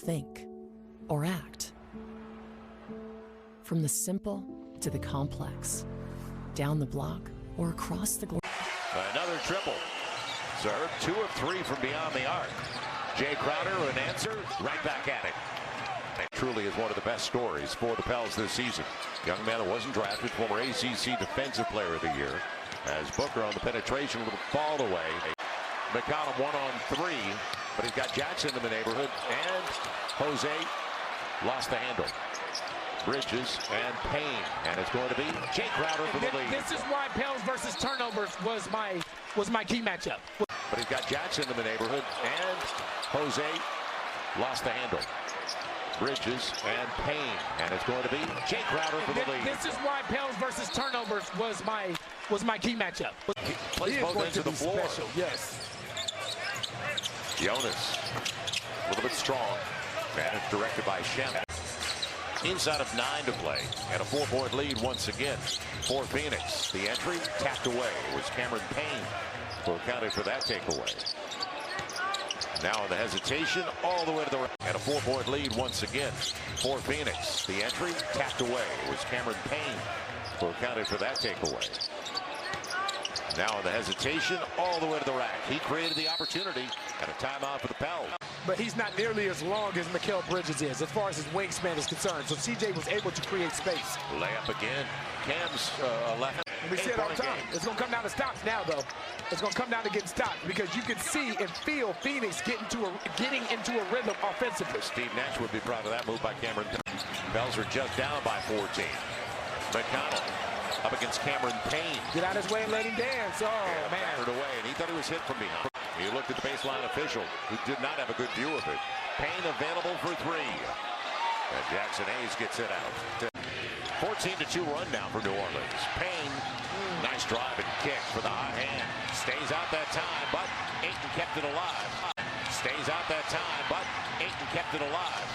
think or act. From the simple to the complex, down the block or across the globe. Another triple. Served 2 of 3 from beyond the arc. Jay Crowder, an answer, right back at it. It truly is one of the best stories for the Pels this season. Young man that wasn't drafted, former ACC Defensive Player of the Year. As Booker on the penetration, a little fall away. McCollum 1-on-3, but he's got Jackson in the neighborhood, and Jose lost the handle. Bridges and Payne, and it's going to be Jay Crowder for the lead. This is why Pels versus turnovers was my key matchup. But he's got Jackson in the neighborhood, and Jose lost the handle. Bridges and Payne, and it's going to be Jay Crowder for the lead. This is why Pels versus turnovers was my key matchup. He plays both ends of the floor. Special. Yes. Jonas, a little bit strong, and it's directed by Shem. Inside of 9 to play, and a 4-point lead once again for Phoenix. The entry tapped away. It was Cameron Payne who accounted for that takeaway. Now the hesitation all the way to the right, and a 4-point lead once again for Phoenix. The entry tapped away. It was Cameron Payne who accounted for that takeaway. Now the hesitation all the way to the rack. He created the opportunity, and a timeout for the Pels. But he's not nearly as long as Mikal Bridges is, as far as his wingspan is concerned. So CJ was able to create space. Layup again. Cam's left. We see it all the time. It's going to come down to stops now, though. It's going to come down to getting stops, because you can see and feel Phoenix getting into a rhythm offensively. Steve Nash would be proud of that move by Cameron. Pels are just down by 14. McConnell up against Cameron Payne. Get out his way and let him dance. Oh, yeah, man. Battered away, and he thought he was hit from behind. He looked at the baseline official, who did not have a good view of it. Payne available for 3. And Jackson Hayes gets it out. 14-2 run now for New Orleans. Payne, nice drive and kick for the hot hand. Stays out that time, but Ayton kept it alive. Stays out that time, but Ayton kept it alive.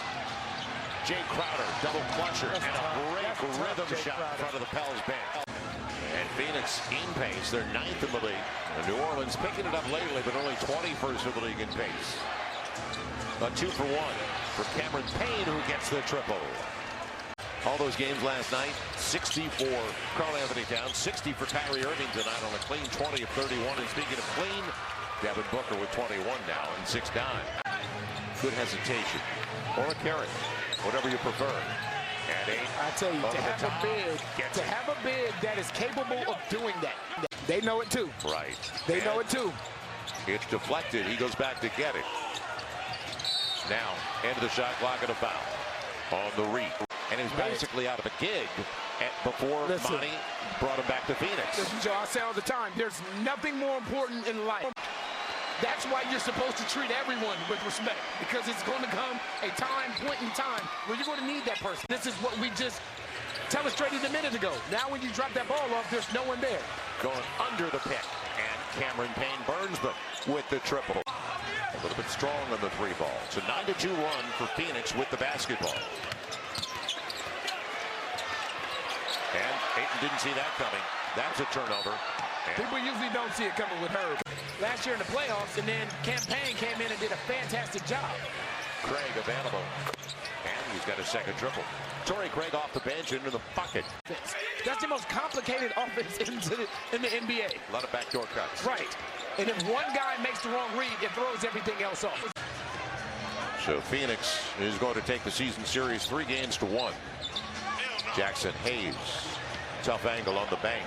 Jay Crowder, double clutcher, and a great rhythm shot in front of the Pels bench. And Phoenix in pace. They're 9th in the league. And New Orleans picking it up lately, but only 21st in the league in pace. A 2-for-1 for Cameron Payne, who gets the triple. All those games last night, 60 for Karl Anthony Towns, 60 for Kyrie Irving tonight on a clean 20 of 31. And speaking of clean, Devin Booker with 21 now and 6 down. Good hesitation, or a carry, whatever you prefer. And I tell you, to have a big that is capable of doing that. They know it too. Right. They know it too. It's deflected. He goes back to get it. Now, end of the shot clock and a foul on the read. And he's basically out of a gig before Monty brought him back to Phoenix. Listen, Joe, I say all the time, there's nothing more important in life. That's why you're supposed to treat everyone with respect, because it's going to come a point in time where you're going to need that person. This is what we just illustrated a minute ago. Now when you drop that ball off, there's no one there. Going under the pick, and Cameron Payne burns them with the triple. A little bit strong on the 3 ball. It's a 9-2 run for Phoenix with the basketball. And Ayton didn't see that coming. That's a turnover. People usually don't see it coming with Herb. Last year in the playoffs, and then Campaign came in and did a fantastic job. Craig available, and he's got a second triple. Torrey Craig off the bench into the bucket. That's the most complicated offense in the NBA. A lot of backdoor cuts. Right. And if one guy makes the wrong read, it throws everything else off. So Phoenix is going to take the season series 3-1. Jackson Hayes, tough angle on the bank.